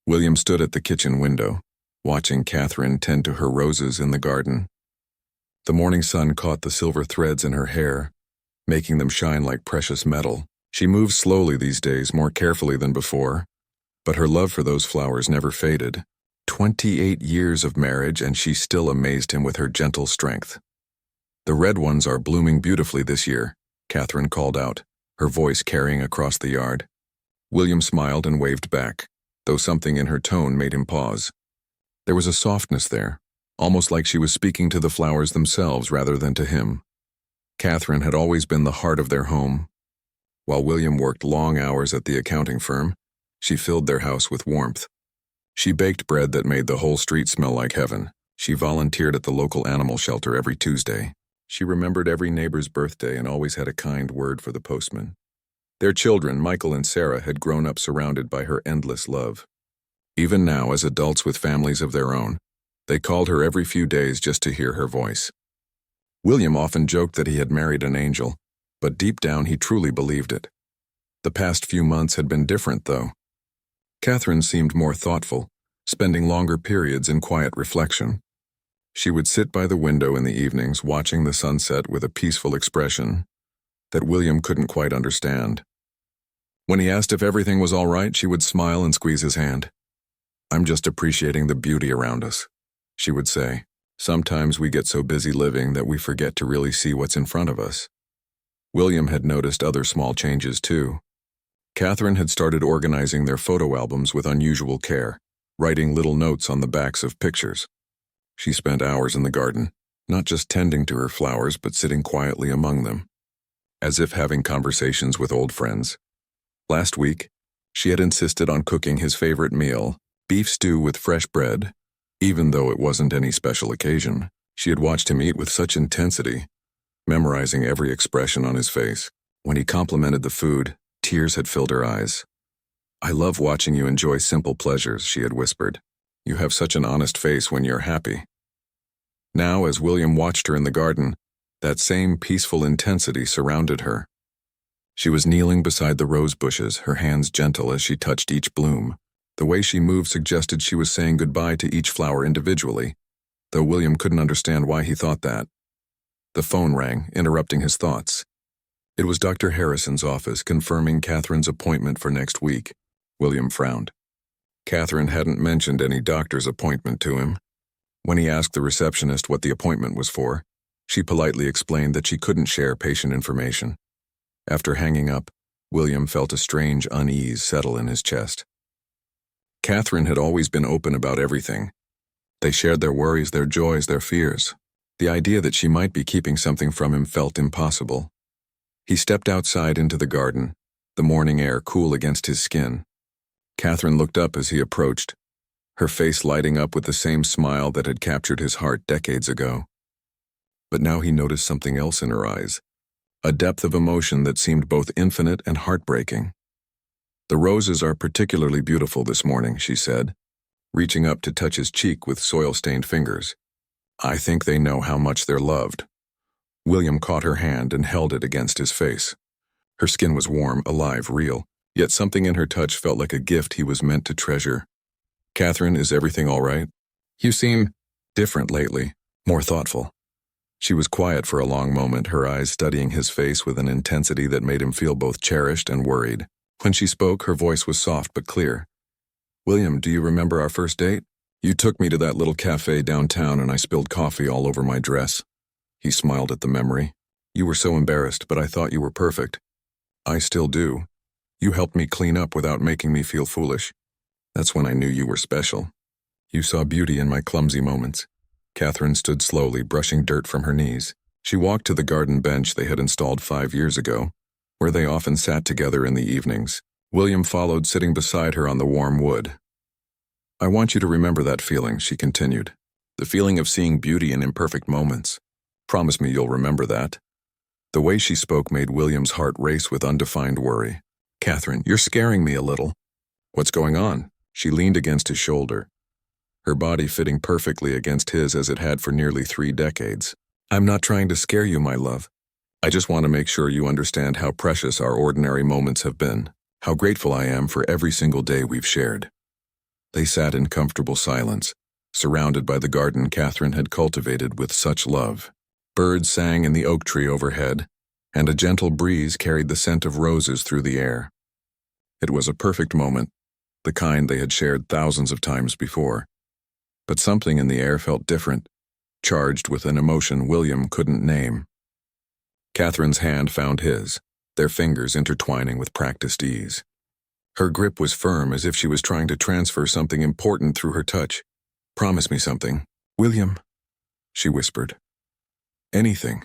William stood at the kitchen window, watching Catherine tend to her roses in the garden. The morning sun caught the silver threads in her hair, making them shine like precious metal. She moved slowly these days, more carefully than before, but her love for those flowers never faded. 28 years of marriage, and she still amazed him with her gentle strength. "The red ones are blooming beautifully this year," Catherine called out, her voice carrying across the yard. William smiled and waved back, though something in her tone made him pause. There was a softness there, almost like she was speaking to the flowers themselves rather than to him. Catherine had always been the heart of their home. While William worked long hours at the accounting firm, she filled their house with warmth. She baked bread that made the whole street smell like heaven. She volunteered at the local animal shelter every Tuesday. She remembered every neighbor's birthday and always had a kind word for the postman. Their children, Michael and Sarah, had grown up surrounded by her endless love. Even now, as adults with families of their own, they called her every few days just to hear her voice. William often joked that he had married an angel, but deep down he truly believed it. The past few months had been different, though. Catherine seemed more thoughtful, spending longer periods in quiet reflection. She would sit by the window in the evenings, watching the sunset with a peaceful expression that William couldn't quite understand. When he asked if everything was all right, she would smile and squeeze his hand. "I'm just appreciating the beauty around us," she would say. "Sometimes we get so busy living that we forget to really see what's in front of us." William had noticed other small changes, too. Catherine had started organizing their photo albums with unusual care, writing little notes on the backs of pictures. She spent hours in the garden, not just tending to her flowers, but sitting quietly among them, as if having conversations with old friends. Last week, she had insisted on cooking his favorite meal, beef stew with fresh bread. Even though it wasn't any special occasion, she had watched him eat with such intensity, memorizing every expression on his face. When he complimented the food, tears had filled her eyes. "I love watching you enjoy simple pleasures," she had whispered. "You have such an honest face when you're happy." Now, as William watched her in the garden, that same peaceful intensity surrounded her. She was kneeling beside the rose bushes, her hands gentle as she touched each bloom. The way she moved suggested she was saying goodbye to each flower individually, though William couldn't understand why he thought that. The phone rang, interrupting his thoughts. It was Dr. Harrison's office, confirming Catherine's appointment for next week. William frowned. Catherine hadn't mentioned any doctor's appointment to him. When he asked the receptionist what the appointment was for, she politely explained that she couldn't share patient information. After hanging up, William felt a strange unease settle in his chest. Catherine had always been open about everything. They shared their worries, their joys, their fears. The idea that she might be keeping something from him felt impossible. He stepped outside into the garden, the morning air cool against his skin. Catherine looked up as he approached, her face lighting up with the same smile that had captured his heart decades ago. But now he noticed something else in her eyes, a depth of emotion that seemed both infinite and heartbreaking. "The roses are particularly beautiful this morning," she said, reaching up to touch his cheek with soil-stained fingers. "I think they know how much they're loved." William caught her hand and held it against his face. Her skin was warm, alive, real, yet something in her touch felt like a gift he was meant to treasure. "Catherine, is everything all right? You seem different lately, more thoughtful." She was quiet for a long moment, her eyes studying his face with an intensity that made him feel both cherished and worried. When she spoke, her voice was soft but clear. "William, do you remember our first date? You took me to that little cafe downtown and I spilled coffee all over my dress." He smiled at the memory. "You were so embarrassed, but I thought you were perfect." "I still do. You helped me clean up without making me feel foolish. That's when I knew you were special. You saw beauty in my clumsy moments." Catherine stood slowly, brushing dirt from her knees. She walked to the garden bench they had installed 5 years ago, where they often sat together in the evenings. William followed, sitting beside her on the warm wood. "I want you to remember that feeling," she continued. "The feeling of seeing beauty in imperfect moments. Promise me you'll remember that." The way she spoke made William's heart race with undefined worry. "Catherine, you're scaring me a little." "What's going on?" She leaned against his shoulder, her body fitting perfectly against his as it had for nearly 3 decades. "I'm not trying to scare you, my love. I just want to make sure you understand how precious our ordinary moments have been, how grateful I am for every single day we've shared." They sat in comfortable silence, surrounded by the garden Catherine had cultivated with such love. Birds sang in the oak tree overhead, and a gentle breeze carried the scent of roses through the air. It was a perfect moment, the kind they had shared thousands of times before. But something in the air felt different, charged with an emotion William couldn't name. Catherine's hand found his, their fingers intertwining with practiced ease. Her grip was firm, as if she was trying to transfer something important through her touch. "Promise me something, William," she whispered. "Anything,"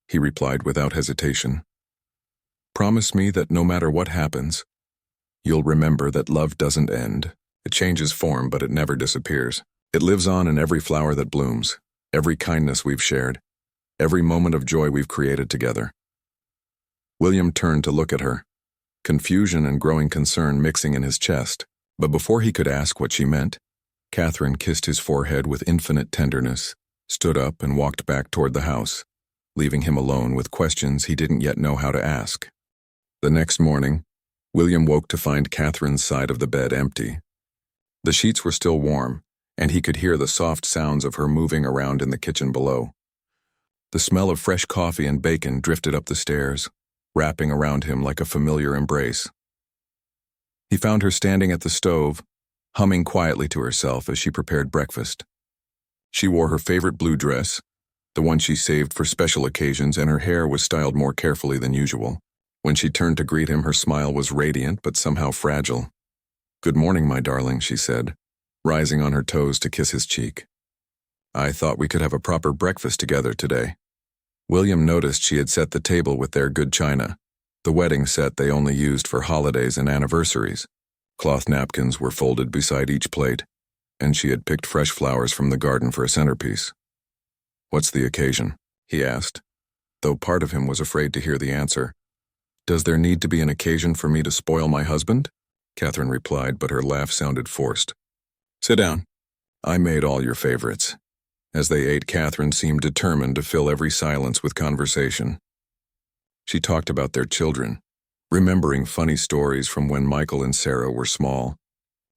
he replied without hesitation. "Promise me that no matter what happens, you'll remember that love doesn't end. It changes form, but it never disappears. It lives on in every flower that blooms, every kindness we've shared, every moment of joy we've created together." William turned to look at her, confusion and growing concern mixing in his chest. But before he could ask what she meant, Catherine kissed his forehead with infinite tenderness, stood up and walked back toward the house, leaving him alone with questions he didn't yet know how to ask. The next morning, William woke to find Catherine's side of the bed empty. The sheets were still warm, and he could hear the soft sounds of her moving around in the kitchen below. The smell of fresh coffee and bacon drifted up the stairs, wrapping around him like a familiar embrace. He found her standing at the stove, humming quietly to herself as she prepared breakfast. She wore her favorite blue dress, the one she saved for special occasions, and her hair was styled more carefully than usual. When she turned to greet him, her smile was radiant but somehow fragile. "Good morning, my darling," she said, rising on her toes to kiss his cheek. "I thought we could have a proper breakfast together today." William noticed she had set the table with their good china, the wedding set they only used for holidays and anniversaries. Cloth napkins were folded beside each plate, and she had picked fresh flowers from the garden for a centerpiece. "What's the occasion?" he asked, though part of him was afraid to hear the answer. "Does there need to be an occasion for me to spoil my husband?" Catherine replied, but her laugh sounded forced. "Sit down. I made all your favorites." As they ate, Catherine seemed determined to fill every silence with conversation. She talked about their children, remembering funny stories from when Michael and Sarah were small.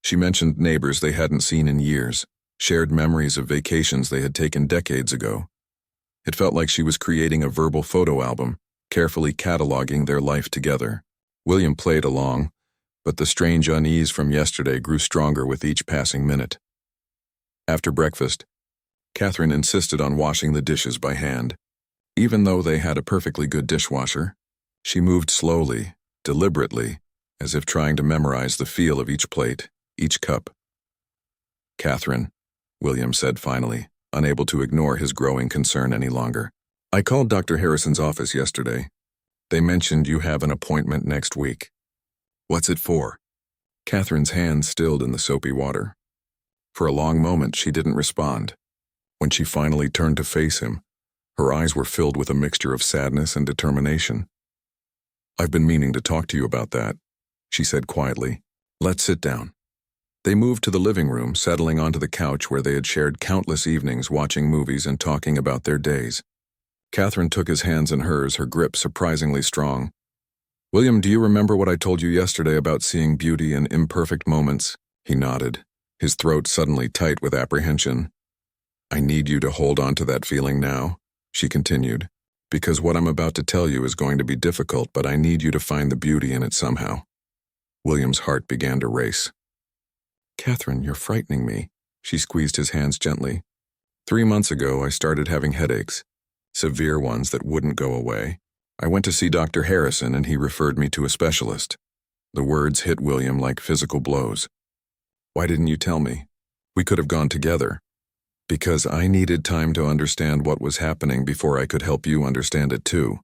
She mentioned neighbors they hadn't seen in years, shared memories of vacations they had taken decades ago. It felt like she was creating a verbal photo album, carefully cataloging their life together. William played along, but the strange unease from yesterday grew stronger with each passing minute. After breakfast, Catherine insisted on washing the dishes by hand. Even though they had a perfectly good dishwasher, she moved slowly, deliberately, as if trying to memorize the feel of each plate, each cup. "Catherine," William said finally, unable to ignore his growing concern any longer. "I called Dr. Harrison's office yesterday. They mentioned you have an appointment next week." "What's it for?" Catherine's hands stilled in the soapy water. For a long moment, she didn't respond. When she finally turned to face him, her eyes were filled with a mixture of sadness and determination. "I've been meaning to talk to you about that," she said quietly. "Let's sit down." They moved to the living room, settling onto the couch where they had shared countless evenings watching movies and talking about their days. Catherine took his hands in hers, her grip surprisingly strong. "William, do you remember what I told you yesterday about seeing beauty in imperfect moments?" He nodded, his throat suddenly tight with apprehension. "I need you to hold on to that feeling now," she continued, "because what I'm about to tell you is going to be difficult, but I need you to find the beauty in it somehow." William's heart began to race. "Catherine, you're frightening me." She squeezed his hands gently. 3 months ago, I started having headaches, severe ones that wouldn't go away. I went to see Dr. Harrison, and he referred me to a specialist. The words hit William like physical blows. "Why didn't you tell me? We could have gone together." "Because I needed time to understand what was happening before I could help you understand it too,"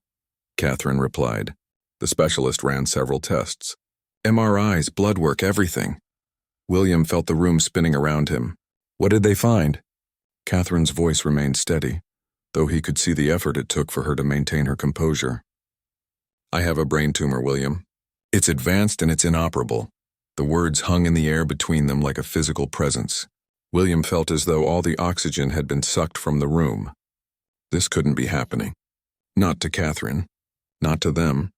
Catherine replied. The specialist ran several tests. MRIs, blood work, everything. William felt the room spinning around him. "What did they find?" Catherine's voice remained steady, though he could see the effort it took for her to maintain her composure. "I have a brain tumor, William. It's advanced and it's inoperable." The words hung in the air between them like a physical presence. William felt as though all the oxygen had been sucked from the room. This couldn't be happening. Not to Catherine. Not to them.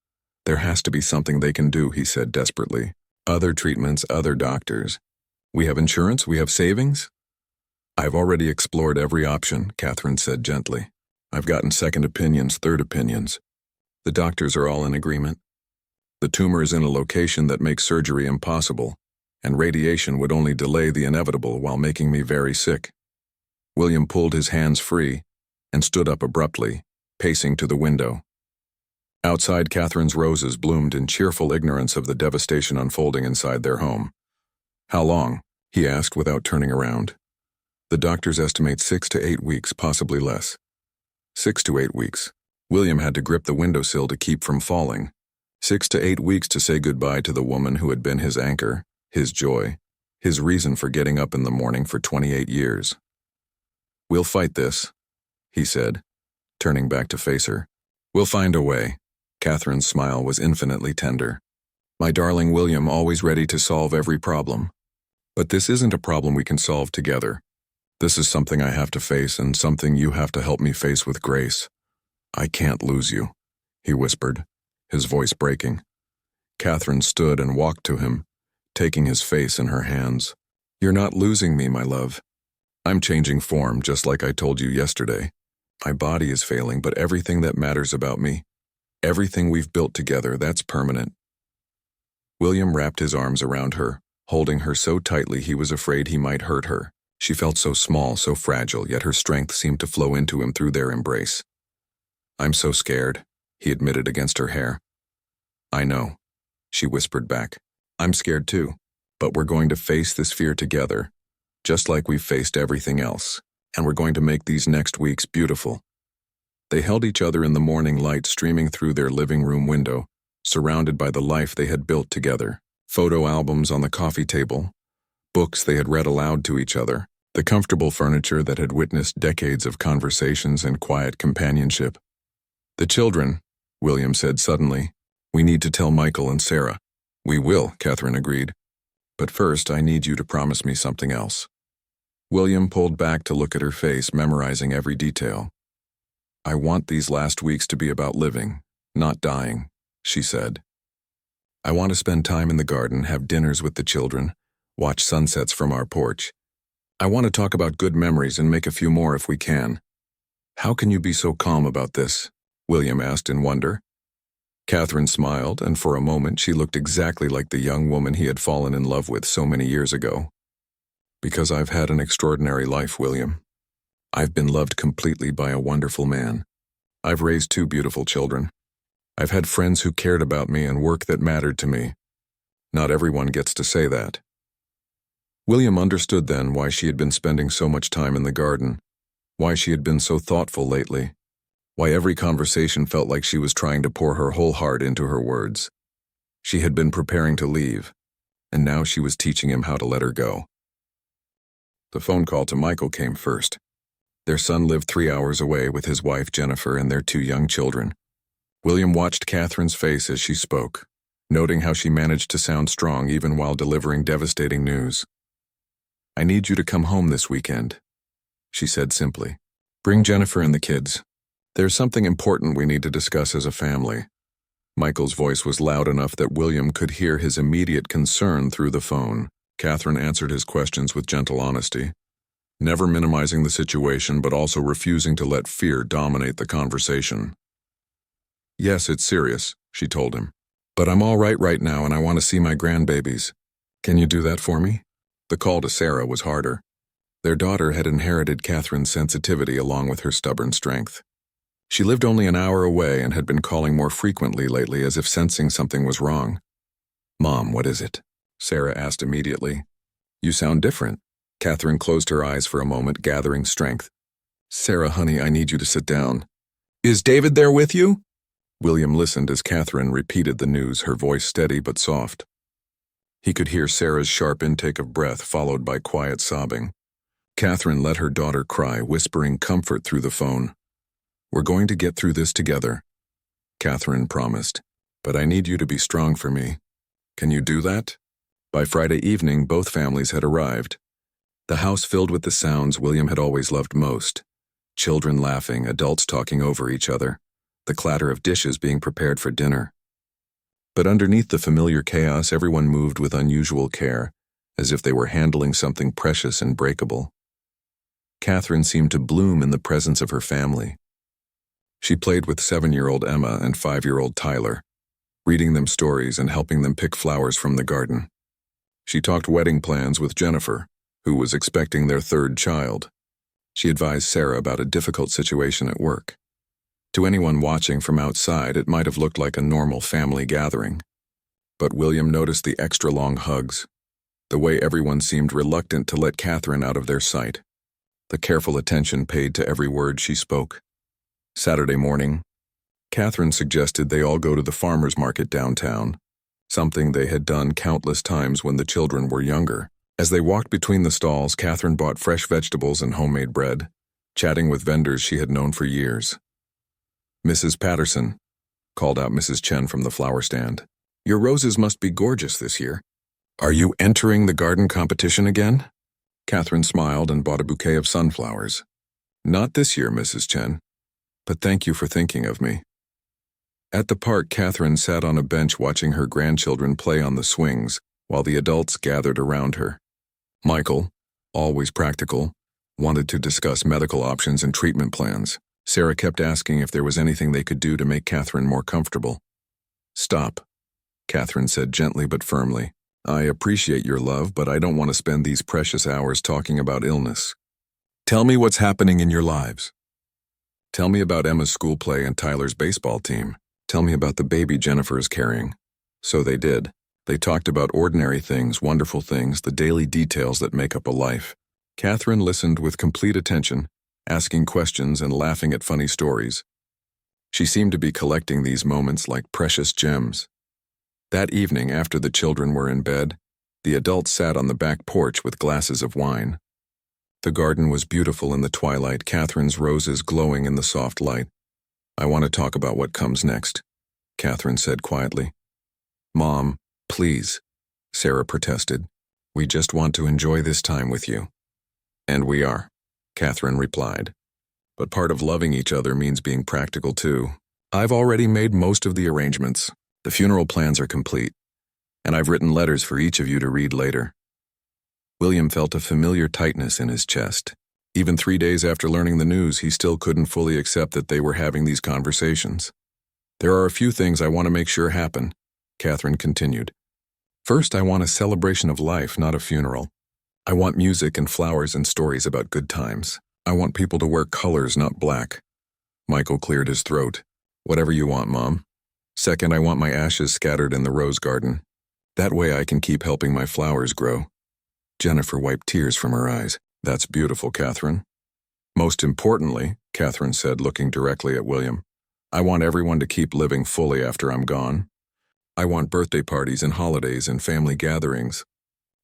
"There has to be something they can do," he said desperately. "Other treatments, other doctors. We have insurance, we have savings. I've already explored every option, Catherine said gently. I've gotten second opinions, third opinions. The doctors are all in agreement. The tumor is in a location that makes surgery impossible, and radiation would only delay the inevitable while making me very sick. William pulled his hands free and stood up abruptly, pacing to the window. Outside, Catherine's roses bloomed in cheerful ignorance of the devastation unfolding inside their home. How long? He asked without turning around. The doctors estimate 6 to 8 weeks, possibly less. 6 to 8 weeks. William had to grip the windowsill to keep from falling. 6 to 8 weeks to say goodbye to the woman who had been his anchor, his joy, his reason for getting up in the morning for 28 years. We'll fight this, he said, turning back to face her. We'll find a way. Catherine's smile was infinitely tender. My darling William, always ready to solve every problem. But this isn't a problem we can solve together. This is something I have to face and something you have to help me face with grace. I can't lose you, he whispered, his voice breaking. Catherine stood and walked to him, taking his face in her hands. You're not losing me, my love. I'm changing form just like I told you yesterday. My body is failing, but everything that matters about me, everything we've built together, that's permanent. William wrapped his arms around her, holding her so tightly he was afraid he might hurt her. She felt so small, so fragile, yet her strength seemed to flow into him through their embrace. I'm so scared, he admitted against her hair. I know, she whispered back. I'm scared too, but we're going to face this fear together, just like we've faced everything else, and we're going to make these next weeks beautiful. They held each other in the morning light streaming through their living room window, surrounded by the life they had built together. Photo albums on the coffee table, books they had read aloud to each other, the comfortable furniture that had witnessed decades of conversations and quiet companionship. The children, William said suddenly. We need to tell Michael and Sarah. We will, Catherine agreed. But first, I need you to promise me something else. William pulled back to look at her face, memorizing every detail. I want these last weeks to be about living, not dying, she said. I want to spend time in the garden, have dinners with the children, watch sunsets from our porch. I want to talk about good memories and make a few more if we can. How can you be so calm about this? William asked in wonder. Catherine smiled, and for a moment she looked exactly like the young woman he had fallen in love with so many years ago. Because I've had an extraordinary life, William. I've been loved completely by a wonderful man. I've raised 2 beautiful children. I've had friends who cared about me and work that mattered to me. Not everyone gets to say that. William understood then why she had been spending so much time in the garden, why she had been so thoughtful lately, why every conversation felt like she was trying to pour her whole heart into her words. She had been preparing to leave, and now she was teaching him how to let her go. The phone call to Michael came first. Their son lived 3 hours away with his wife Jennifer and their 2 young children. William watched Catherine's face as she spoke, noting how she managed to sound strong even while delivering devastating news. I need you to come home this weekend, she said simply. Bring Jennifer and the kids. There's something important we need to discuss as a family. Michael's voice was loud enough that William could hear his immediate concern through the phone. Catherine answered his questions with gentle honesty, never minimizing the situation but also refusing to let fear dominate the conversation. Yes, it's serious, she told him. But I'm all right now and I want to see my grandbabies. Can you do that for me? The call to Sarah was harder. Their daughter had inherited Catherine's sensitivity along with her stubborn strength. She lived only an hour away and had been calling more frequently lately as if sensing something was wrong. Mom, what is it? Sarah asked immediately. You sound different. Catherine closed her eyes for a moment, gathering strength. Sarah, honey, I need you to sit down. Is David there with you? William listened as Catherine repeated the news, her voice steady but soft. He could hear Sarah's sharp intake of breath followed by quiet sobbing. Catherine let her daughter cry, whispering comfort through the phone. We're going to get through this together, Catherine promised. But I need you to be strong for me. Can you do that? By Friday evening, both families had arrived. The house filled with the sounds William had always loved most. Children laughing, adults talking over each other, the clatter of dishes being prepared for dinner. But underneath the familiar chaos, everyone moved with unusual care, as if they were handling something precious and breakable. Catherine seemed to bloom in the presence of her family. She played with 7-year-old Emma and 5-year-old Tyler, reading them stories and helping them pick flowers from the garden. She talked wedding plans with Jennifer, who was expecting their 3rd child. She advised Sarah about a difficult situation at work. To anyone watching from outside, it might have looked like a normal family gathering. But William noticed the extra-long hugs, the way everyone seemed reluctant to let Catherine out of their sight, the careful attention paid to every word she spoke. Saturday morning, Catherine suggested they all go to the farmer's market downtown, something they had done countless times when the children were younger. As they walked between the stalls, Catherine bought fresh vegetables and homemade bread, chatting with vendors she had known for years. "Mrs. Patterson," called out Mrs. Chen from the flower stand, "your roses must be gorgeous this year. Are you entering the garden competition again?" Catherine smiled and bought a bouquet of sunflowers. "Not this year, Mrs. Chen, but thank you for thinking of me." At the park, Catherine sat on a bench watching her grandchildren play on the swings while the adults gathered around her. Michael, always practical, wanted to discuss medical options and treatment plans. Sarah kept asking if there was anything they could do to make Catherine more comfortable. "Stop," Catherine said gently but firmly. "I appreciate your love, but I don't want to spend these precious hours talking about illness. Tell me what's happening in your lives. Tell me about Emma's school play and Tyler's baseball team. Tell me about the baby Jennifer is carrying." So they did. They talked about ordinary things, wonderful things, the daily details that make up a life. Catherine listened with complete attention, asking questions and laughing at funny stories. She seemed to be collecting these moments like precious gems. That evening, after the children were in bed, the adults sat on the back porch with glasses of wine. The garden was beautiful in the twilight, Catherine's roses glowing in the soft light. "I want to talk about what comes next," Catherine said quietly. "Mom, please," Sarah protested. "We just want to enjoy this time with you." "And we are," Catherine replied. "But part of loving each other means being practical too. I've already made most of the arrangements. The funeral plans are complete, and I've written letters for each of you to read later." William felt a familiar tightness in his chest. Even 3 days after learning the news, he still couldn't fully accept that they were having these conversations. "There are a few things I want to make sure happen," Catherine continued. "First, I want a celebration of life, not a funeral. I want music and flowers and stories about good times. I want people to wear colors, not black." Michael cleared his throat. "Whatever you want, Mom. Second, I want my ashes scattered in the rose garden. That way I can keep helping my flowers grow." Jennifer wiped tears from her eyes. "That's beautiful, Catherine." "Most importantly," Catherine said, looking directly at William, "I want everyone to keep living fully after I'm gone. I want birthday parties and holidays and family gatherings.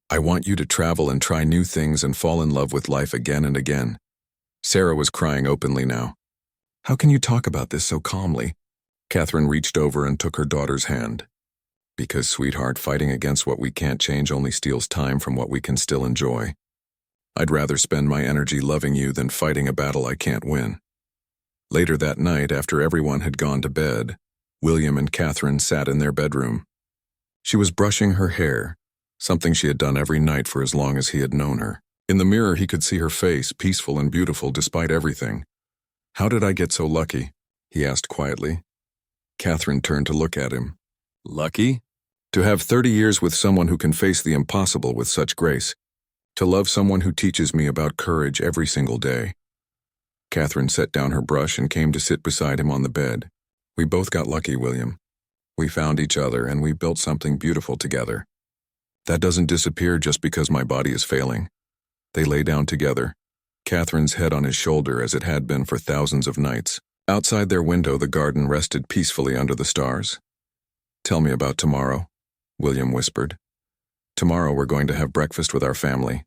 I want you to travel and try new things and fall in love with life again and again." Sarah was crying openly now. "How can you talk about this so calmly?" Catherine reached over and took her daughter's hand. "Because, sweetheart, fighting against what we can't change only steals time from what we can still enjoy. I'd rather spend my energy loving you than fighting a battle I can't win." Later that night, after everyone had gone to bed, William and Catherine sat in their bedroom. She was brushing her hair, something she had done every night for as long as he had known her. In the mirror, he could see her face, peaceful and beautiful despite everything. "How did I get so lucky?" he asked quietly. Catherine turned to look at him. "Lucky? To have 30 years with someone who can face the impossible with such grace. To love someone who teaches me about courage every single day." Catherine set down her brush and came to sit beside him on the bed. "We both got lucky, William. We found each other and we built something beautiful together. That doesn't disappear just because my body is failing." They lay down together, Catherine's head on his shoulder as it had been for thousands of nights. Outside their window, the garden rested peacefully under the stars. "Tell me about tomorrow," William whispered. "Tomorrow we're going to have breakfast with our family,"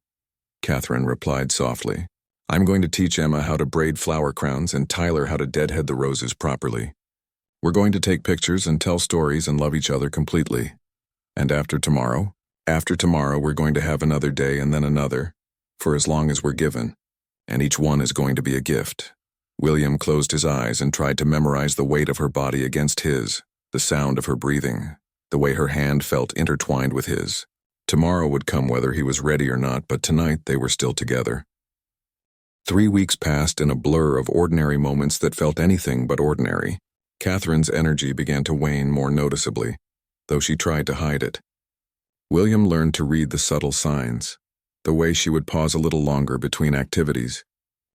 Catherine replied softly. "I'm going to teach Emma how to braid flower crowns and Tyler how to deadhead the roses properly. We're going to take pictures and tell stories and love each other completely. And after tomorrow we're going to have another day and then another, for as long as we're given, and each one is going to be a gift." William closed his eyes and tried to memorize the weight of her body against his, the sound of her breathing, the way her hand felt intertwined with his. Tomorrow would come whether he was ready or not, but tonight they were still together. 3 weeks passed in a blur of ordinary moments that felt anything but ordinary. Catherine's energy began to wane more noticeably, though she tried to hide it. William learned to read the subtle signs, the way she would pause a little longer between activities,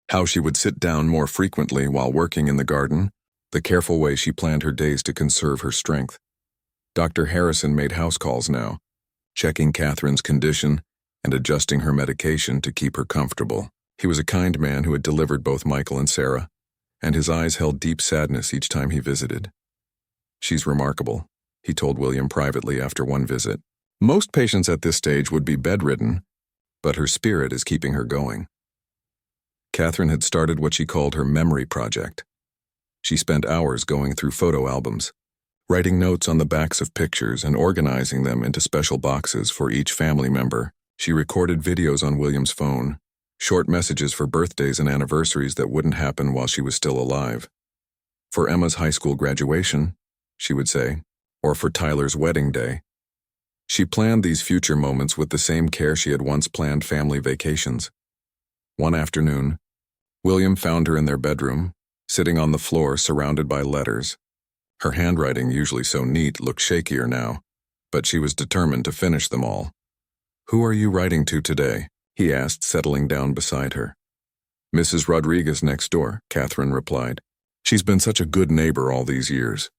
how she would sit down more frequently while working in the garden, the careful way she planned her days to conserve her strength. Dr. Harrison made house calls now, checking Catherine's condition and adjusting her medication to keep her comfortable. He was a kind man who had delivered both Michael and Sarah, and his eyes held deep sadness each time he visited. "She's remarkable," he told William privately after one visit. "Most patients at this stage would be bedridden, but her spirit is keeping her going." Catherine had started what she called her memory project. She spent hours going through photo albums, writing notes on the backs of pictures and organizing them into special boxes for each family member. She recorded videos on William's phone, short messages for birthdays and anniversaries that wouldn't happen while she was still alive. For Emma's high school graduation, she would say, or for Tyler's wedding day. She planned these future moments with the same care she had once planned family vacations. One afternoon, William found her in their bedroom, sitting on the floor surrounded by letters. Her handwriting, usually so neat, looked shakier now, but she was determined to finish them all. "Who are you writing to today?" he asked, settling down beside her. "Mrs. Rodriguez next door," Catherine replied. "She's been such a good neighbor all these years.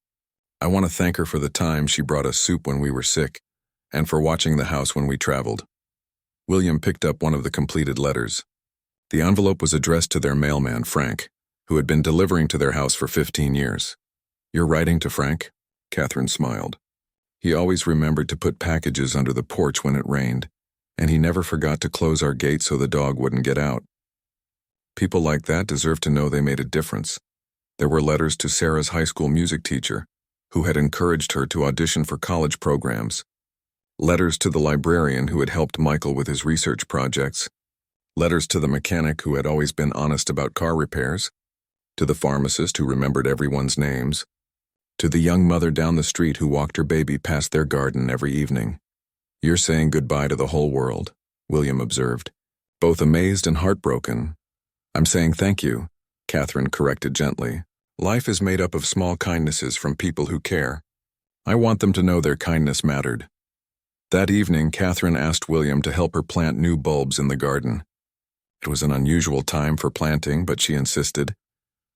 I want to thank her for the time she brought us soup when we were sick, and for watching the house when we traveled." William picked up one of the completed letters. The envelope was addressed to their mailman, Frank, who had been delivering to their house for 15 years. "You're writing to Frank?" Catherine smiled. "He always remembered to put packages under the porch when it rained, and he never forgot to close our gate so the dog wouldn't get out. People like that deserve to know they made a difference." There were letters to Sarah's high school music teacher, who had encouraged her to audition for college programs. Letters to the librarian who had helped Michael with his research projects. Letters to the mechanic who had always been honest about car repairs. To the pharmacist who remembered everyone's names. To the young mother down the street who walked her baby past their garden every evening. "You're saying goodbye to the whole world," William observed, both amazed and heartbroken. "I'm saying thank you," Catherine corrected gently. "Life is made up of small kindnesses from people who care. I want them to know their kindness mattered." That evening, Catherine asked William to help her plant new bulbs in the garden. It was an unusual time for planting, but she insisted.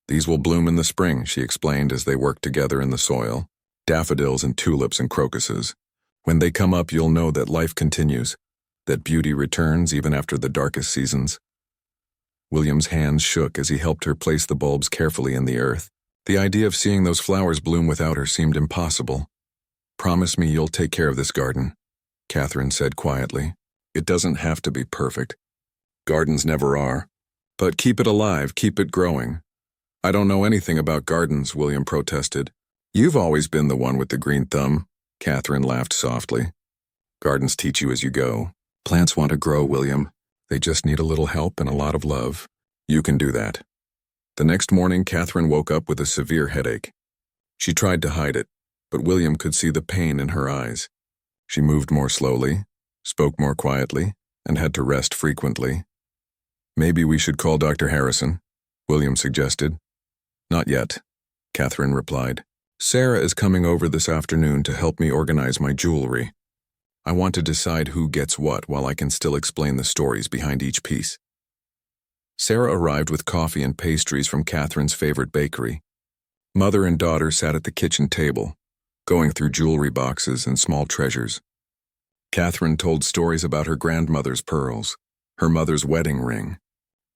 "These will bloom in the spring," she explained as they worked together in the soil. "Daffodils and tulips and crocuses. When they come up, you'll know that life continues, that beauty returns even after the darkest seasons." William's hands shook as he helped her place the bulbs carefully in the earth. The idea of seeing those flowers bloom without her seemed impossible. "Promise me you'll take care of this garden," Catherine said quietly. "It doesn't have to be perfect. Gardens never are. But keep it alive, keep it growing." "I don't know anything about gardens," William protested. "You've always been the one with the green thumb," Catherine laughed softly. "Gardens teach you as you go. Plants want to grow, William. They just need a little help and a lot of love. You can do that." The next morning, Catherine woke up with a severe headache. She tried to hide it, but William could see the pain in her eyes. She moved more slowly, spoke more quietly, and had to rest frequently. "Maybe we should call Dr. Harrison," William suggested. "Not yet," Catherine replied. "Sarah is coming over this afternoon to help me organize my jewelry. I want to decide who gets what while I can still explain the stories behind each piece." Sarah arrived with coffee and pastries from Catherine's favorite bakery. Mother and daughter sat at the kitchen table, going through jewelry boxes and small treasures. Catherine told stories about her grandmother's pearls, her mother's wedding ring,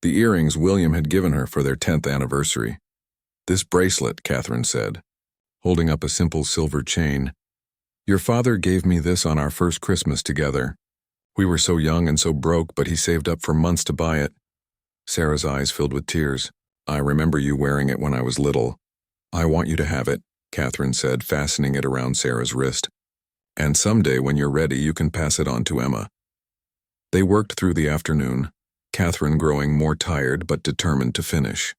the earrings William had given her for their 10th anniversary. "This bracelet," Catherine said, holding up a simple silver chain. "Your father gave me this on our first Christmas together. We were so young and so broke, but he saved up for months to buy it." Sarah's eyes filled with tears. "I remember you wearing it when I was little. I want you to have it," Catherine said, fastening it around Sarah's wrist. "And someday when you're ready, you can pass it on to Emma." They worked through the afternoon, Catherine growing more tired but determined to finish.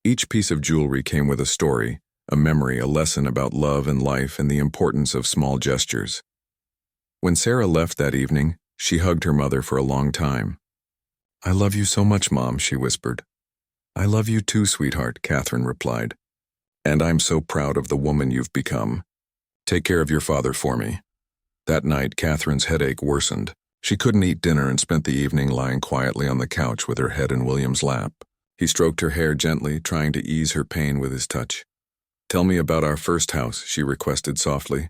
Each piece of jewelry came with a story, a memory, a lesson about love and life and the importance of small gestures. When Sarah left that evening, she hugged her mother for a long time. "I love you so much, Mom," she whispered. "I love you too, sweetheart," Catherine replied. "And I'm so proud of the woman you've become. Take care of your father for me." That night, Catherine's headache worsened. She couldn't eat dinner and spent the evening lying quietly on the couch with her head in William's lap. He stroked her hair gently, trying to ease her pain with his touch. "Tell me about our first house," she requested softly.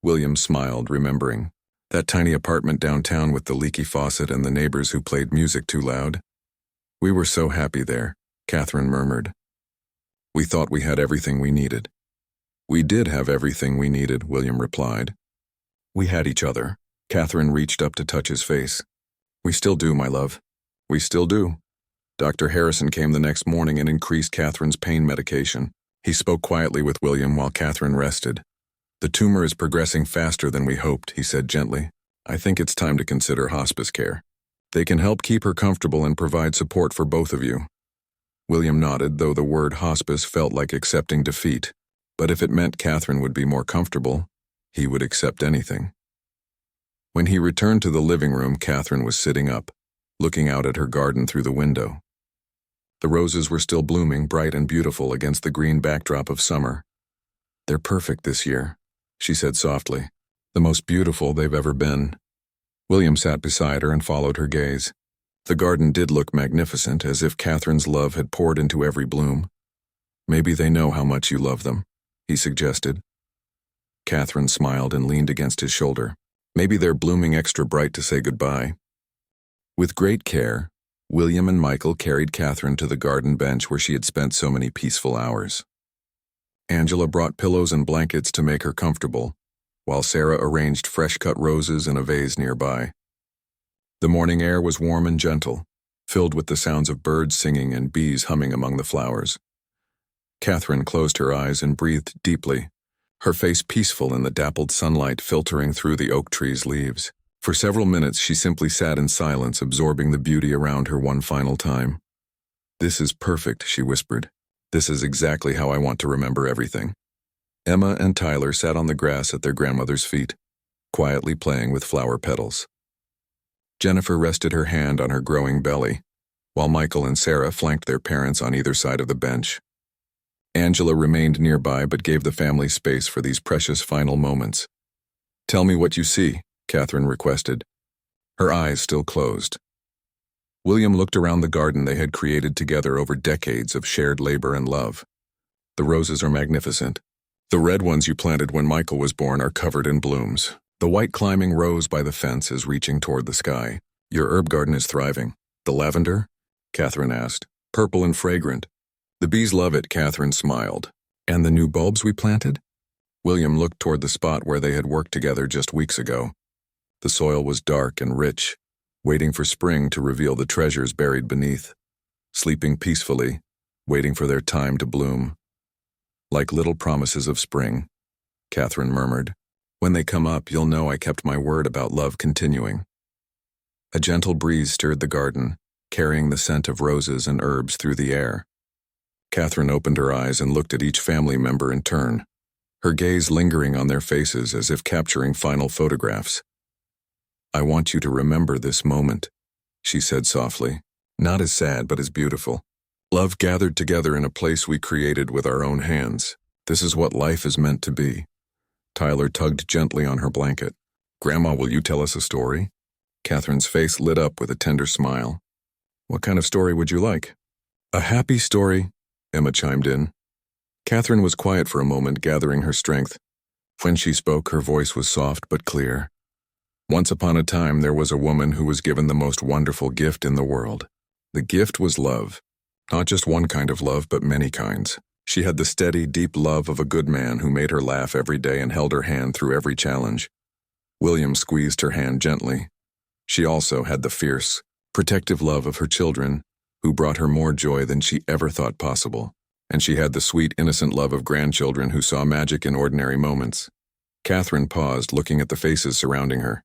William smiled, remembering. That tiny apartment downtown with the leaky faucet and the neighbors who played music too loud. "We were so happy there," Catherine murmured. "We thought we had everything we needed." "We did have everything we needed," William replied. "We had each other." Catherine reached up to touch his face. "We still do, my love. We still do." Dr. Harrison came the next morning and increased Catherine's pain medication. He spoke quietly with William while Catherine rested. "The tumor is progressing faster than we hoped," he said gently. "I think it's time to consider hospice care. They can help keep her comfortable and provide support for both of you." William nodded, though the word hospice felt like accepting defeat. But if it meant Catherine would be more comfortable, he would accept anything. When he returned to the living room, Catherine was sitting up, looking out at her garden through the window. The roses were still blooming, bright and beautiful against the green backdrop of summer. "They're perfect this year," she said softly. "The most beautiful they've ever been." William sat beside her and followed her gaze. The garden did look magnificent, as if Catherine's love had poured into every bloom. "Maybe they know how much you love them," he suggested. Catherine smiled and leaned against his shoulder. "Maybe they're blooming extra bright to say goodbye." With great care, William and Michael carried Catherine to the garden bench where she had spent so many peaceful hours. Angela brought pillows and blankets to make her comfortable, while Sarah arranged fresh-cut roses in a vase nearby. The morning air was warm and gentle, filled with the sounds of birds singing and bees humming among the flowers. Catherine closed her eyes and breathed deeply, her face peaceful in the dappled sunlight filtering through the oak tree's leaves. For several minutes she simply sat in silence, absorbing the beauty around her one final time. "This is perfect," she whispered. "This is exactly how I want to remember everything." Emma and Tyler sat on the grass at their grandmother's feet, quietly playing with flower petals. Jennifer rested her hand on her growing belly, while Michael and Sarah flanked their parents on either side of the bench. Angela remained nearby but gave the family space for these precious final moments. "Tell me what you see," Catherine requested, her eyes still closed. William looked around the garden they had created together over decades of shared labor and love. "The roses are magnificent. The red ones you planted when Michael was born are covered in blooms. The white climbing rose by the fence is reaching toward the sky. Your herb garden is thriving. The lavender?" Catherine asked. "Purple and fragrant. The bees love it," Catherine smiled. "And the new bulbs we planted?" William looked toward the spot where they had worked together just weeks ago. The soil was dark and rich, waiting for spring to reveal the treasures buried beneath, sleeping peacefully, waiting for their time to bloom. "Like little promises of spring," Catherine murmured. "When they come up, you'll know I kept my word about love continuing." A gentle breeze stirred the garden, carrying the scent of roses and herbs through the air. Catherine opened her eyes and looked at each family member in turn, her gaze lingering on their faces as if capturing final photographs. "I want you to remember this moment," she said softly. "Not as sad, but as beautiful. Love gathered together in a place we created with our own hands. This is what life is meant to be." Tyler tugged gently on her blanket. "Grandma, will you tell us a story?" Catherine's face lit up with a tender smile. "What kind of story would you like?" "A happy story," Emma chimed in. Catherine was quiet for a moment, gathering her strength. When she spoke, her voice was soft but clear. "Once upon a time, there was a woman who was given the most wonderful gift in the world. The gift was love. Not just one kind of love, but many kinds. She had the steady, deep love of a good man who made her laugh every day and held her hand through every challenge." William squeezed her hand gently. She also had the fierce, protective love of her children, who brought her more joy than she ever thought possible. And she had the sweet, innocent love of grandchildren who saw magic in ordinary moments. Catherine paused, looking at the faces surrounding her.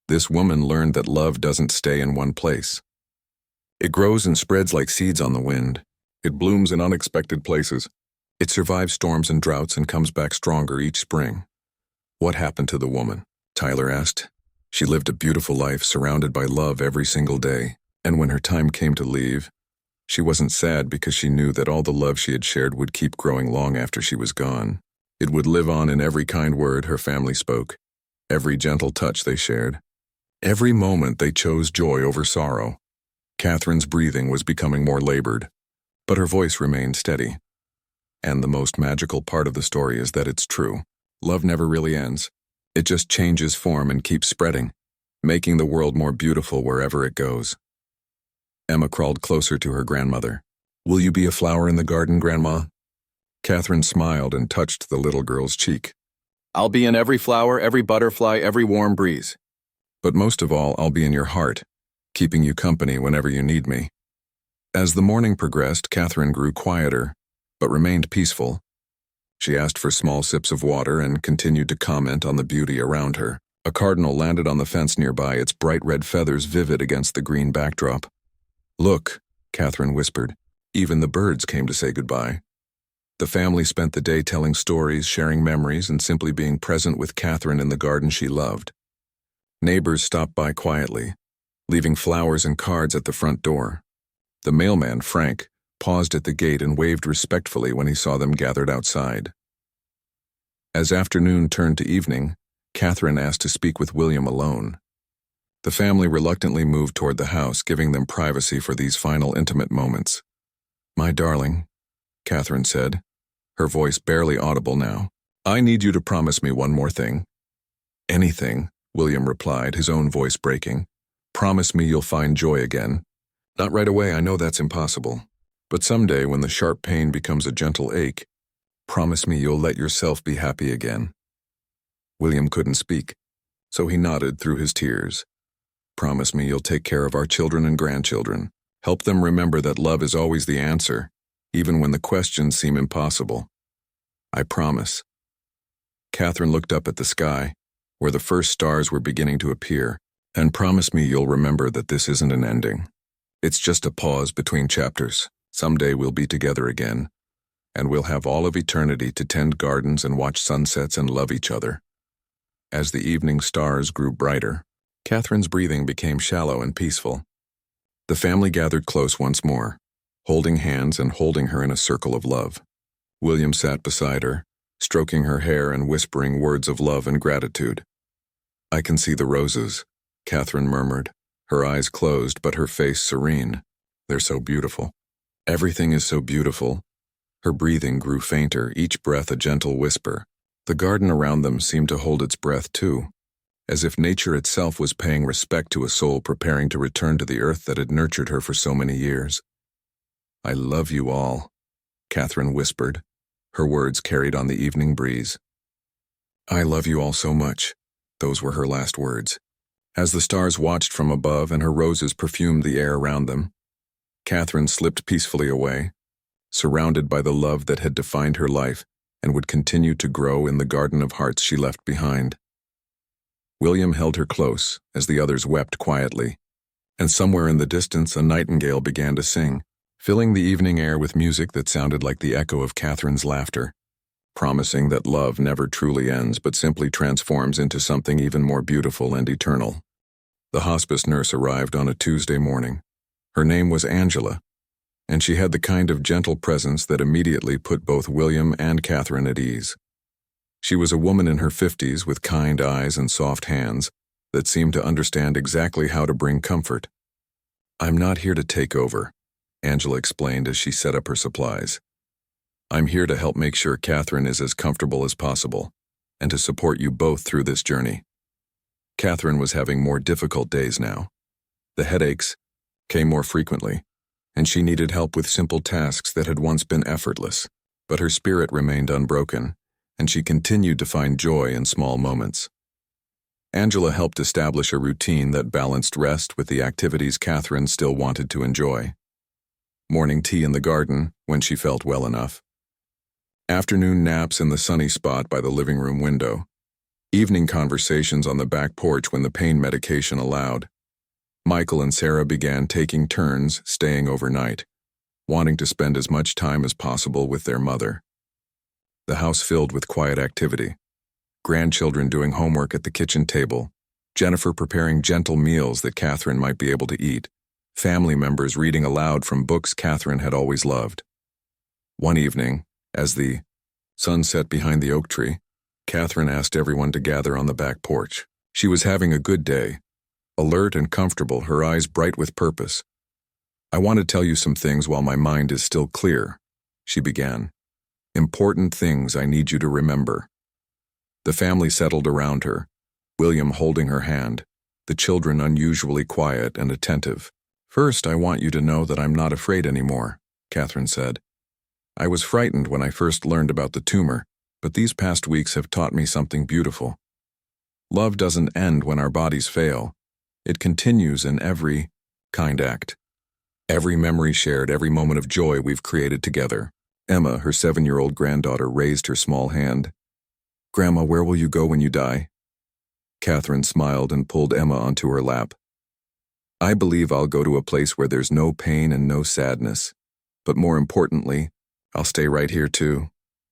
This woman learned that love doesn't stay in one place. It grows and spreads like seeds on the wind. It blooms in unexpected places. It survives storms and droughts and comes back stronger each spring. What happened to the woman? Tyler asked. She lived a beautiful life surrounded by love every single day, and when her time came to leave, she wasn't sad because she knew that all the love she had shared would keep growing long after she was gone. It would live on in every kind word her family spoke, every gentle touch they shared, every moment they chose joy over sorrow. Catherine's breathing was becoming more labored, but her voice remained steady. And the most magical part of the story is that it's true. Love never really ends. It just changes form and keeps spreading, making the world more beautiful wherever it goes. Emma crawled closer to her grandmother. "Will you be a flower in the garden, Grandma?" Catherine smiled and touched the little girl's cheek. "I'll be in every flower, every butterfly, every warm breeze. But most of all, I'll be in your heart, keeping you company whenever you need me." As the morning progressed, Catherine grew quieter, but remained peaceful. She asked for small sips of water and continued to comment on the beauty around her. A cardinal landed on the fence nearby, its bright red feathers vivid against the green backdrop. "Look," Catherine whispered. Even the birds came to say goodbye. The family spent the day telling stories, sharing memories, and simply being present with Catherine in the garden she loved. Neighbors stopped by quietly, leaving flowers and cards at the front door. The mailman, Frank, paused at the gate and waved respectfully when he saw them gathered outside. As afternoon turned to evening, Catherine asked to speak with William alone. The family reluctantly moved toward the house, giving them privacy for these final intimate moments. "My darling," Catherine said, her voice barely audible now, "I need you to promise me one more thing." "Anything," William replied, his own voice breaking. "Promise me you'll find joy again. Not right away, I know that's impossible. But someday when the sharp pain becomes a gentle ache, promise me you'll let yourself be happy again." William couldn't speak, so he nodded through his tears. "Promise me you'll take care of our children and grandchildren. Help them remember that love is always the answer, even when the questions seem impossible." "I promise." Catherine looked up at the sky, where the first stars were beginning to appear, "and promise me you'll remember that this isn't an ending. It's just a pause between chapters. Someday we'll be together again, and we'll have all of eternity to tend gardens and watch sunsets and love each other." As the evening stars grew brighter, Catherine's breathing became shallow and peaceful. The family gathered close once more, holding hands and holding her in a circle of love. William sat beside her, stroking her hair and whispering words of love and gratitude. "I can see the roses," Catherine murmured, her eyes closed but her face serene. "They're so beautiful. Everything is so beautiful." Her breathing grew fainter, each breath a gentle whisper. The garden around them seemed to hold its breath too, as if nature itself was paying respect to a soul preparing to return to the earth that had nurtured her for so many years. "I love you all," Catherine whispered, her words carried on the evening breeze. "I love you all so much," those were her last words. As the stars watched from above and her roses perfumed the air around them, Catherine slipped peacefully away, surrounded by the love that had defined her life and would continue to grow in the garden of hearts she left behind. William held her close as the others wept quietly, and somewhere in the distance a nightingale began to sing, filling the evening air with music that sounded like the echo of Catherine's laughter, promising that love never truly ends but simply transforms into something even more beautiful and eternal. The hospice nurse arrived on a Tuesday morning. Her name was Angela, and she had the kind of gentle presence that immediately put both William and Catherine at ease. She was a woman in her 50s with kind eyes and soft hands that seemed to understand exactly how to bring comfort. "I'm not here to take over," Angela explained as she set up her supplies. "I'm here to help make sure Catherine is as comfortable as possible, and to support you both through this journey." Catherine was having more difficult days now. The headaches came more frequently, and she needed help with simple tasks that had once been effortless, but her spirit remained unbroken, and she continued to find joy in small moments. Angela helped establish a routine that balanced rest with the activities Catherine still wanted to enjoy. Morning tea in the garden, when she felt well enough. Afternoon naps in the sunny spot by the living room window. Evening conversations on the back porch when the pain medication allowed. Michael and Sarah began taking turns staying overnight, wanting to spend as much time as possible with their mother. The house filled with quiet activity. grandchildren doing homework at the kitchen table, Jennifer preparing gentle meals that Catherine might be able to eat, family members reading aloud from books Catherine had always loved. One evening, as the sun set behind the oak tree, Catherine asked everyone to gather on the back porch. She was having a good day, alert and comfortable, her eyes bright with purpose. "I want to tell you some things while my mind is still clear," she began. "Important things I need you to remember." The family settled around her, William holding her hand, the children unusually quiet and attentive. "First, I want you to know that I'm not afraid anymore," Catherine said. "I was frightened when I first learned about the tumor, but these past weeks have taught me something beautiful. Love doesn't end when our bodies fail. It continues in every kind act. Every memory shared, every moment of joy we've created together." Emma, her 7-year-old granddaughter, raised her small hand. "Grandma, where will you go when you die?" Catherine smiled and pulled Emma onto her lap. "I believe I'll go to a place where there's no pain and no sadness. But more importantly, I'll stay right here too,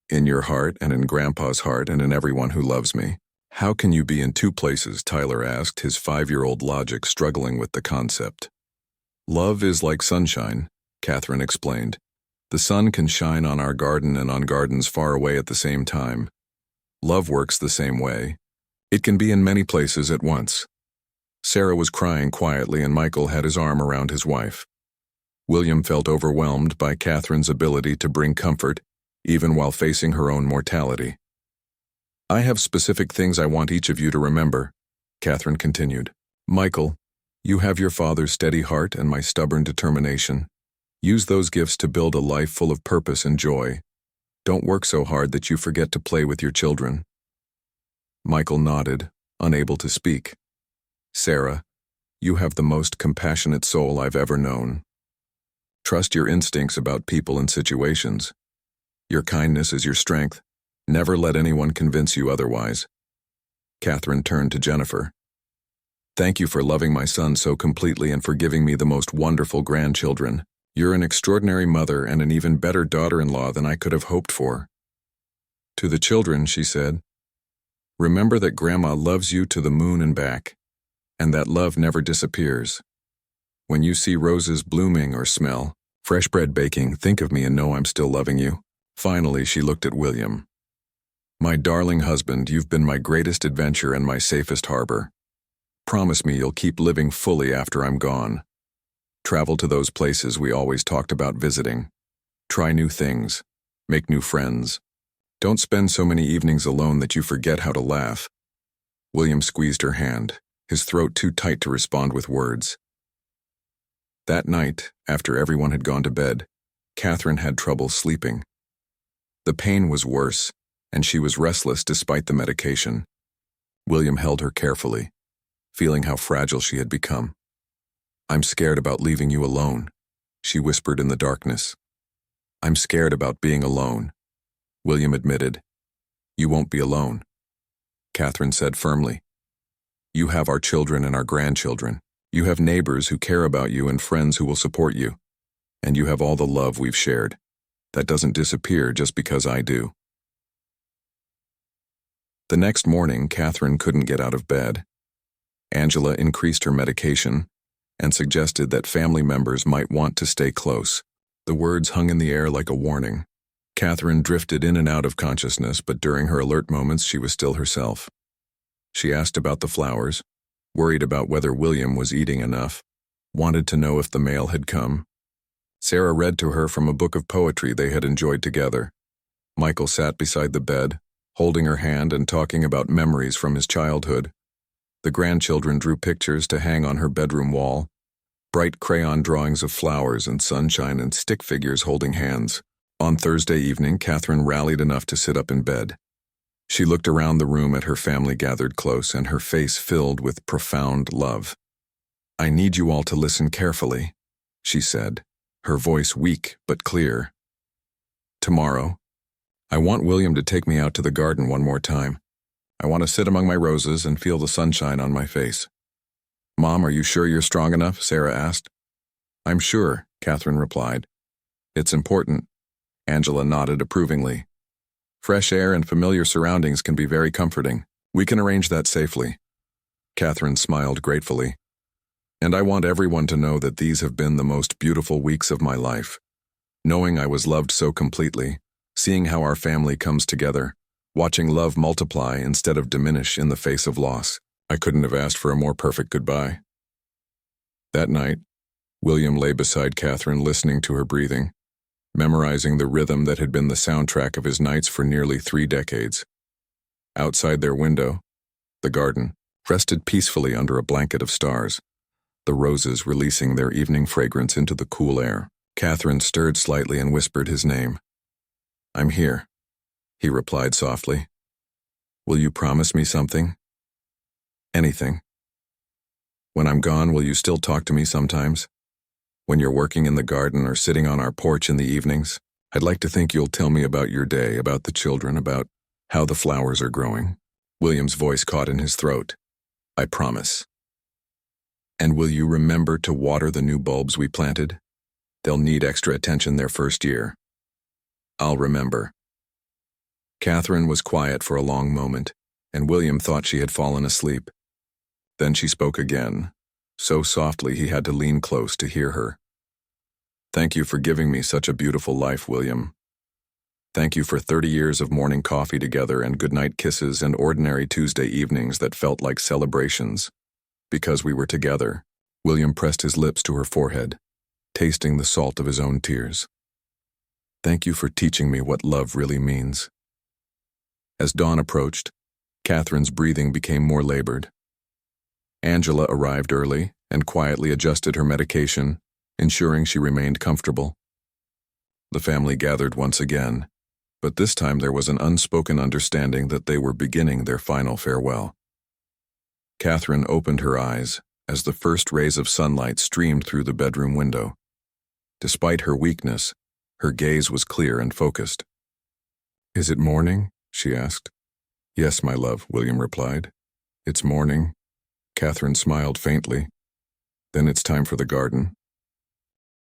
in your heart and in Grandpa's heart and in everyone who loves me." "How can you be in two places?" Tyler asked, his 5-year-old logic struggling with the concept. "Love is like sunshine," Catherine explained. "The sun can shine on our garden and on gardens far away at the same time. Love works the same way. It can be in many places at once." Sarah was crying quietly and Michael had his arm around his wife. William felt overwhelmed by Catherine's ability to bring comfort, even while facing her own mortality. "I have specific things I want each of you to remember," Catherine continued. "Michael, you have your father's steady heart and my stubborn determination. Use those gifts to build a life full of purpose and joy. Don't work so hard that you forget to play with your children." Michael nodded, unable to speak. "Sarah, you have the most compassionate soul I've ever known. Trust your instincts about people and situations. Your kindness is your strength. Never let anyone convince you otherwise." Catherine turned to Jennifer. "Thank you for loving my son so completely and for giving me the most wonderful grandchildren. You're an extraordinary mother and an even better daughter-in-law than I could have hoped for." To the children, she said, "Remember that Grandma loves you to the moon and back, and that love never disappears. When you see roses blooming or smell fresh bread baking, think of me and know I'm still loving you." Finally, she looked at William. "My darling husband, you've been my greatest adventure and my safest harbor. Promise me you'll keep living fully after I'm gone. Travel to those places we always talked about visiting. Try new things. Make new friends. Don't spend so many evenings alone that you forget how to laugh." William squeezed her hand, his throat too tight to respond with words. That night, after everyone had gone to bed, Catherine had trouble sleeping. The pain was worse, and she was restless despite the medication. William held her carefully, feeling how fragile she had become. "I'm scared about leaving you alone," she whispered in the darkness. "I'm scared about being alone," William admitted. "You won't be alone," Catherine said firmly. "You have our children and our grandchildren. You have neighbors who care about you and friends who will support you. And you have all the love we've shared. That doesn't disappear just because I do." The next morning, Catherine couldn't get out of bed. Angela increased her medication and suggested that family members might want to stay close. The words hung in the air like a warning. Catherine drifted in and out of consciousness, but during her alert moments she was still herself. She asked about the flowers, worried about whether William was eating enough, wanted to know if the mail had come. Sarah read to her from a book of poetry they had enjoyed together. Michael sat beside the bed, holding her hand and talking about memories from his childhood. The grandchildren drew pictures to hang on her bedroom wall, bright crayon drawings of flowers and sunshine and stick figures holding hands. On Thursday evening, Catherine rallied enough to sit up in bed. She looked around the room at her family gathered close, and her face filled with profound love. "I need you all to listen carefully," she said, her voice weak but clear. "Tomorrow, I want William to take me out to the garden one more time. I want to sit among my roses and feel the sunshine on my face." "Mom, are you sure you're strong enough?" Sarah asked. "I'm sure," Catherine replied. "It's important." Angela nodded approvingly. Fresh air and familiar surroundings can be very comforting. We can arrange that safely. Catherine smiled gratefully. And I want everyone to know that these have been the most beautiful weeks of my life. Knowing I was loved so completely, seeing how our family comes together, watching love multiply instead of diminish in the face of loss. I couldn't have asked for a more perfect goodbye. That night, William lay beside Catherine listening to her breathing, memorizing the rhythm that had been the soundtrack of his nights for nearly 3 decades. Outside their window, the garden rested peacefully under a blanket of stars, the roses releasing their evening fragrance into the cool air. Catherine stirred slightly and whispered his name. "I'm here," he replied softly. "Will you promise me something?" "Anything." "When I'm gone, will you still talk to me sometimes? When you're working in the garden or sitting on our porch in the evenings, I'd like to think you'll tell me about your day, about the children, about how the flowers are growing." William's voice caught in his throat. "I promise." "And will you remember to water the new bulbs we planted? They'll need extra attention their first year." "I'll remember." Catherine was quiet for a long moment, and William thought she had fallen asleep. Then she spoke again, so softly he had to lean close to hear her. "Thank you for giving me such a beautiful life, William. Thank you for 30 years of morning coffee together and goodnight kisses and ordinary Tuesday evenings that felt like celebrations. Because we were together." William pressed his lips to her forehead, tasting the salt of his own tears. "Thank you for teaching me what love really means." As dawn approached, Catherine's breathing became more labored. Angela arrived early and quietly adjusted her medication, ensuring she remained comfortable. The family gathered once again, but this time there was an unspoken understanding that they were beginning their final farewell. Catherine opened her eyes as the first rays of sunlight streamed through the bedroom window. Despite her weakness, her gaze was clear and focused. "Is it morning?" she asked. "Yes, my love," William replied. "It's morning." Catherine smiled faintly. "Then it's time for the garden."